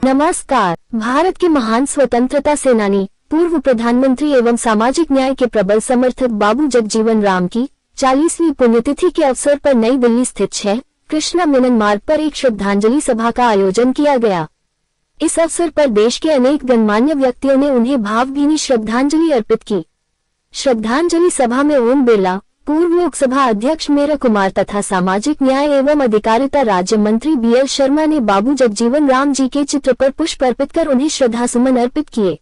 नमस्कार। भारत के महान स्वतंत्रता सेनानी, पूर्व प्रधानमंत्री एवं सामाजिक न्याय के प्रबल समर्थक बाबू जगजीवन राम की 40वीं पुण्यतिथि के अवसर पर नई दिल्ली स्थित 6 कृष्णा मेनन मार्ग पर एक श्रद्धांजलि सभा का आयोजन किया गया। इस अवसर पर देश के अनेक गणमान्य व्यक्तियों ने उन्हें भावभीनी श्रद्धांजलि अर्पित की। श्रद्धांजलि सभा में ओम बिरला, पूर्व लोकसभा अध्यक्ष मेरा कुमार तथा सामाजिक न्याय एवं अधिकारिता राज्य मंत्री BL शर्मा ने बाबू जगजीवन राम जी के चित्र पर पुष्प अर्पित कर उन्हें श्रद्धासुमन अर्पित किए।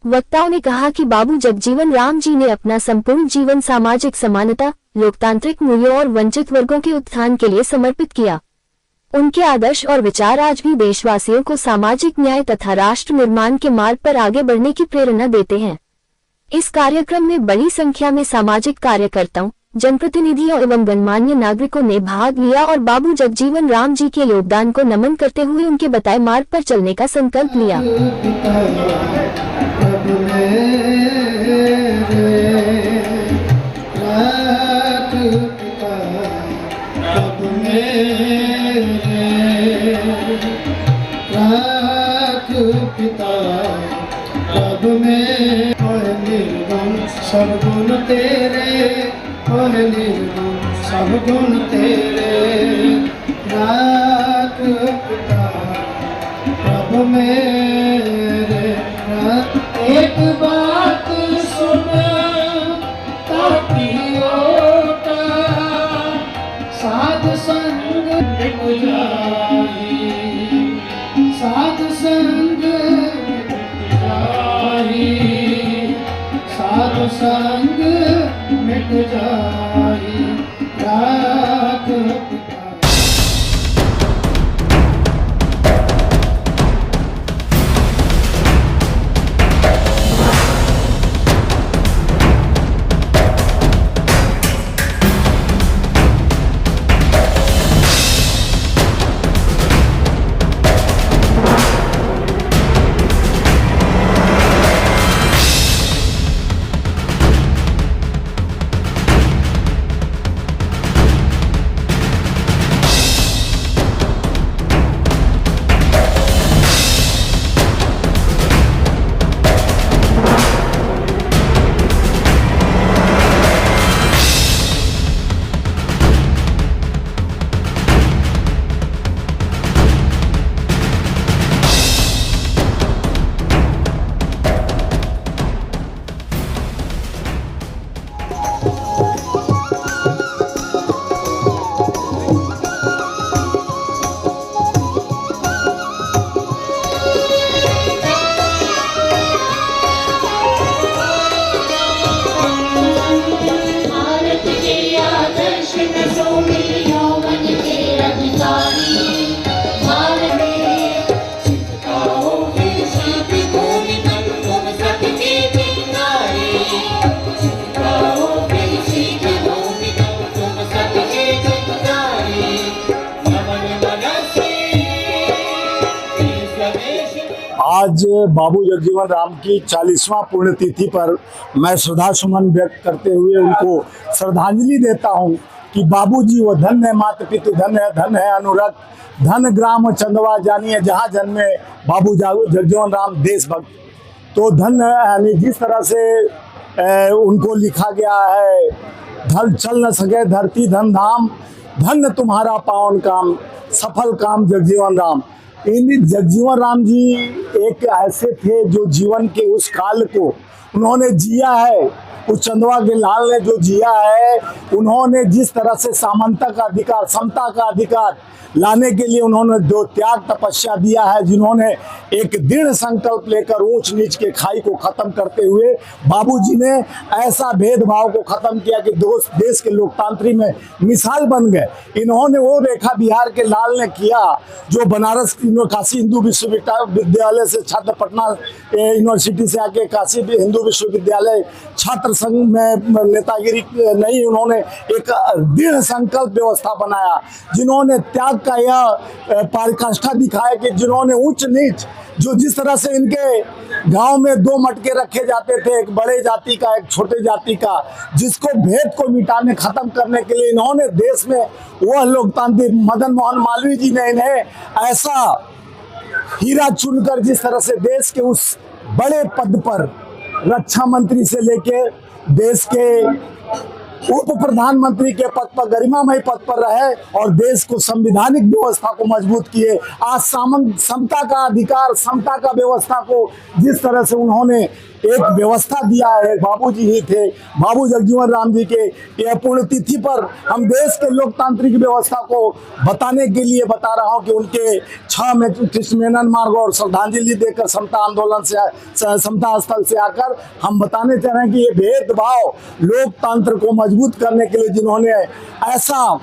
वक्ताओं ने कहा कि बाबू जगजीवन राम जी ने अपना संपूर्ण जीवन सामाजिक समानता, लोकतांत्रिक मूल्यों और वंचित वर्गों के उत्थान के लिए समर्पित किया। उनके आदर्श और विचार आज भी देशवासियों को सामाजिक न्याय तथा राष्ट्र निर्माण के मार्ग पर आगे बढ़ने की प्रेरणा देते हैं। इस कार्यक्रम में बड़ी संख्या में सामाजिक कार्यकर्ताओं, जनप्रतिनिधियों एवं गणमान्य नागरिकों ने भाग लिया और बाबू जगजीवन राम जी के योगदान को नमन करते हुए उनके बताए मार्ग पर चलने का संकल्प लिया। सब गुण तेरे, सब गुण तेरे, राख पिता प्रभु मेरे। एक बात सुन ताकि ओटा साध संग मिट जाई, साध संग मिट जाई, साध संग मिट जाई, राख पिता। आज बाबू जगजीवन राम की 40वां पुण्यतिथि पर मैं श्रद्धासुमन व्यक्त करते हुए उनको श्रद्धांजलि देता हूं कि बाबूजी वो धन है मात पितु धन है अनुरक्त, धन ग्राम चंदवा जानिए जहाँ जन्मे बाबू जगजीवन राम देशभक्त। तो धन यानी जिस तरह से उनको लिखा गया है, धन चल न सके धरती धन धाम, धन तुम्हारा पावन काम, सफल काम जगजीवन राम। इन जगजीवन राम जी एक ऐसे थे जो जीवन के उस काल को उन्होंने जिया है। उस चंदवा के लाल ने जो जिया है, उन्होंने जिस तरह से समानता का अधिकार, समता का अधिकार लाने के लिए उन्होंने जो त्याग तपस्या दिया है, जिन्होंने एक दृढ़ संकल्प लेकर ऊंच नीच के खाई को खत्म करते हुए बाबूजी ने ऐसा भेदभाव को खत्म किया कि देश के लोकतांत्रिक में मिसाल बन गए। इन्होंने वो रेखा बिहार के लाल ने किया जो बनारस काशी हिंदू विश्वविद्यालय से छात्र, पटना यूनिवर्सिटी से आके काशी हिंदू विश्वविद्यालय छात्र संघ में नेतागिरी नहीं, उन्होंने एक दृढ़ संकल्प व्यवस्था बनाया, जिन्होंने त्याग का यह पराकाष्ठा दिखाया कि जिन्होंने उच्च नीच जो जिस तरह से इनके गांव में दो मटके रखे जाते थे, एक बड़े जाति का एक छोटे जाति का, जिसको भेद को मिटाने खत्म करने के लिए इन्होंने देश में वह लोकतांत्रिक मदन मोहन मालवीय जी ने इन्हें ऐसा हीरा चुनकर जिस तरह से देश के उस बड़े पद पर रक्षा मंत्री से लेके देश के उप प्रधानमंत्री के पद पर गरिमामय पद पर रहे और देश को संवैधानिक व्यवस्था को मजबूत किए। आज समता का अधिकार, समता का व्यवस्था को जिस तरह से उन्होंने एक व्यवस्था दिया है, बाबूजी ही थे। बाबू जगजीवन राम जी के यह पुण्यतिथि पर हम देश के लोकतांत्रिक व्यवस्था को बताने के लिए बता रहा हूं कि उनके 6 में कृष्ण मेनन मार्ग और श्रद्धांजलि देकर समता आंदोलन से, समता स्थल से आकर हम बताने चाह रहे हैं कि ये भेदभाव लोकतंत्र को मजबूत करने के लिए जिन्होंने ऐसा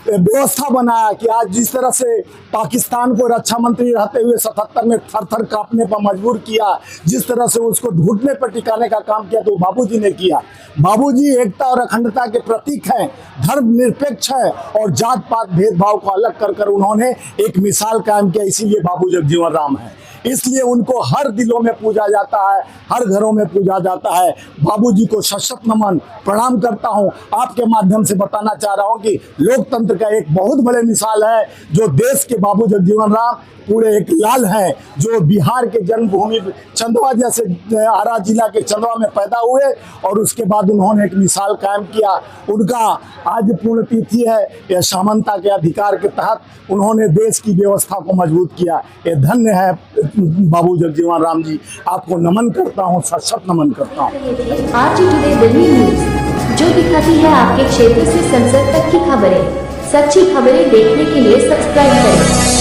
व्यवस्था बनाया कि आज जिस तरह से पाकिस्तान को रक्षा मंत्री रहते हुए 77 में थर-थर कांपने पर मजबूर किया, जिस तरह से उसको घुटने पर टिकाने का काम किया तो बाबूजी ने किया। बाबूजी एकता और अखंडता के प्रतीक हैं, धर्मनिरपेक्ष है और जात पात भेदभाव को अलग कर उन्होंने एक मिसाल कायम किया। इसीलिए बाबू जगजीवन राम है, इसलिए उनको हर दिलों में पूजा जाता है, हर घरों में पूजा जाता है। बाबूजी को शत नमन प्रणाम करता हूं। आपके माध्यम से बताना चाह रहा हूं कि लोकतंत्र का एक बहुत बड़े मिसाल है जो देश के बाबू जगजीवन राम पूरे एक लाल हैं, जो बिहार के जन्मभूमि चंदवा जैसे आरा जिला के चंदवा में पैदा हुए और उसके बाद उन्होंने एक मिसाल कायम किया। उनका आज पुण्यतिथि है। यह समानता के अधिकार के तहत उन्होंने देश की व्यवस्था को मजबूत किया। ये धन्य है बाबू जगजीवन राम जी। आपको नमन करता हूँ, सशक्त नमन करता हूँ। आज टुडे दिल्ली न्यूज जो दिखाती है आपके क्षेत्र से संसद तक की खबरें, सच्ची खबरें देखने के लिए सब्सक्राइब करें।